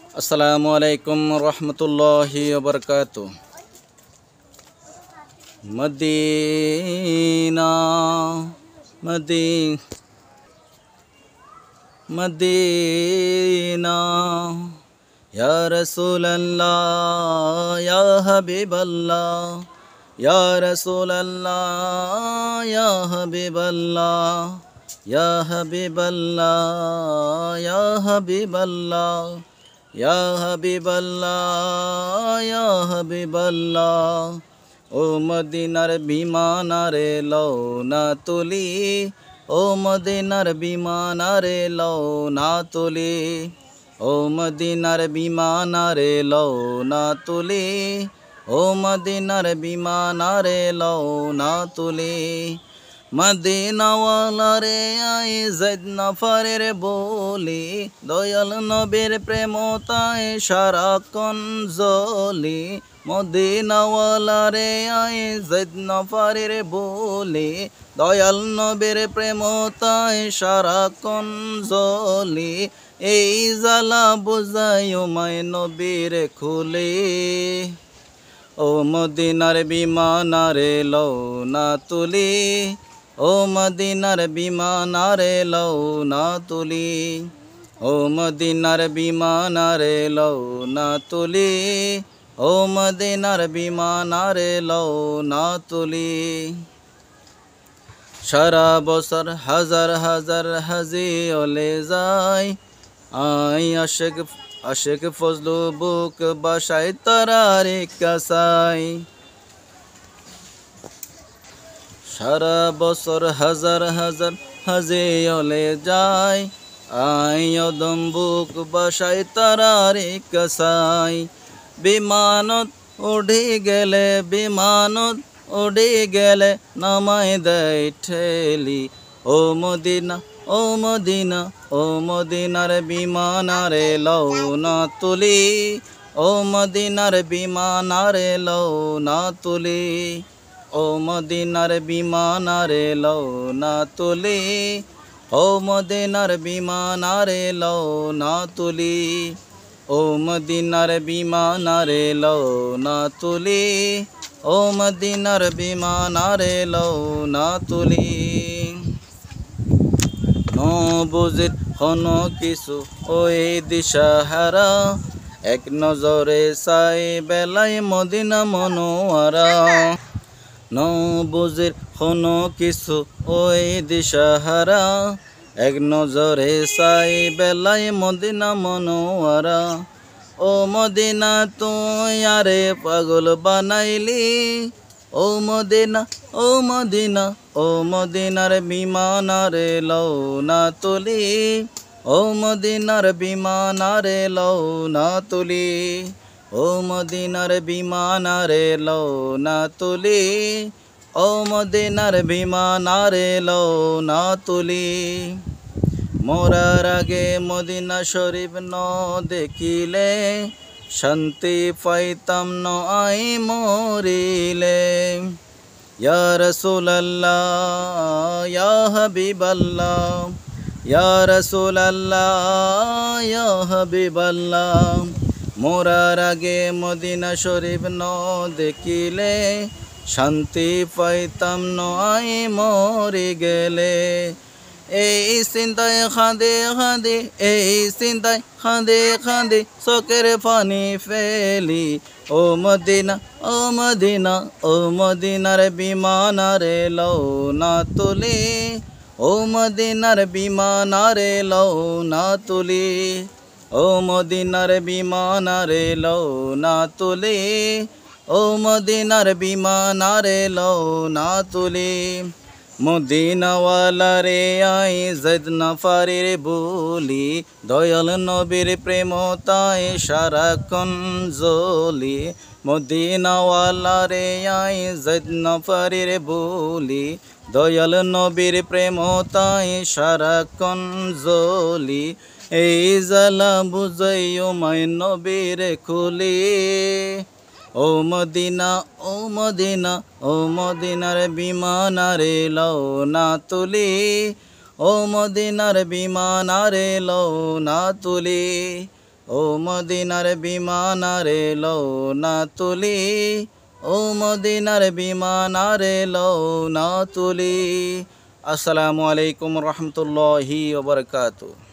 আসসালামু আলাইকুম রহমতুল্লাহি ওবরকাতু। মদিনা মদি মদিনা ইয়া রাসূলুল্লাহ ইয়া হাবিবাল্লাহ ইয়া রাসূলুল্লাহ ইয়া হাবিবাল্লাহ ইয়া হাবিবাল্লাহ ইয়া হাবিবাল্লাহ ইয়া হাবিবাল্লাহ ইয়া হাবিবাল্লাহ। ও মদিনার বিমানারে লও না তুলি, ও মদিনার বিমানারে লও না তুলি, ও মদিনার বিমানারে লও না তুলি, ও মদিনার বিমানারে লও না তুলি। মদিনাওয়ালারে আই জৈদ নফরের বলি, দয়াল নবীর প্রেমতায় সারাক্ষণ জ্বলি। মদিনাওয়ালারে আই জৈদ নফরের বলি, দয়াল নবীর প্রেমতায় সারাক্ষণ জ্বলি। এই জ্বালা বুঝাই মায় নবীর খুলি, ও মদিনার বিমানারে লও না তুলি, ও মদিনার বিমানারে লও না তুলি, ও মদিনার বিমানারে লও না তুলি, ও মদিনার বিমানারে লও না তুলি। সারা বছর হাজার হাজার হাজি ওলে যায়, আই আশেক ফজলু বুক বাসায় তারারে কাসাই। সারা বছর হাজার হাজার হাজি ওলে যায়, আই অদম বুক বাসায় তারারে কাসাই। বিমানত উড়ি গেলে বিমানত উড়ি গেলে নামাই দেয় ঠেলি, ও মদিনা ও মদিনা ও মদিনার বিমানারে লও না তুলি, ও মদিনার বিমানারে লও না তুলি, ও মদিনার বিমানারে লও না তুলি, ও মদিনার বিমানারে লও না তুলি, ও মদিনার বিমানারে লও না তুলি, ও মদিনার বিমানারে লও না তুলি। নবুজির হন কিছু ওই দিশাহারা, এক নজরে চাই বেলায় মদিনা মনোয়ারা। নবুজির হন কিছু ওই দিশাহারা, এক নজরে চাই বেলায় মদিনা মনোয়ারা। ও মদিনা তুই আরে পাগল বানাইলি, ও মদিনা ও মদিনা ও মদিনার বিমানারে লও না তুলি, ও মদিনার বিমানারে লও না তুলি, ও মদিনার বিমানারে লও না তুলি, ও মদিনার বিমানারে লও না তুলি। মোরার আগে মদিনা শরীফ ন দেখিলে, শান্তি পাইতাম ন আই মরিলে। ইয়া রাসূলুল্লাহ ইয়া হাবিবাল্লাহ ইয়া রাসূলুল্লাহ ইয়া হাবিবাল্লাহ। মোরার আগে মদিনা শরীফ ন দেখিলে, শান্তি পাইতাম ন আই মরি গেলে। এই চিন্তায় খাঁদে খাঁদে এই চিন্তায় খাঁদে খাঁদে চোখের পানি ফেলি, ও মদিনা ও মদিনা ও মদিনার বিমানারে লও না তুলি, ও মদিনার বিমানারে লও না তুলি, ও মদিনার বিমানারে লও না তুলি, ও মদিনার বিমানারে লও না তুলি। মদিনাওয়ালারে আই জৈদ নফরের বলি, দয়াল নবীর প্রেমতায় সারাক্ষণ জ্বলি। মদিনাওয়ালারে আই জৈদ নফরের বলি, দয়াল নবীর প্রেমতায় সারাক্ষণ জ্বলি। এই জ্বালা বুঝাইও মায় নবীর খুলি, ও মদিনা ও মদিনা ও মদিনার বিমানারে লও না তুলি, ও মদিনার বিমানারে লও না তুলি, ও মদিনার বিমান আরে লও না তুলি, ও মদিনার বিমান আরে লও না তুলি। আসসালামু আলাইকুম রহমতুল্লাহি ওয়া বারাকাতুহু।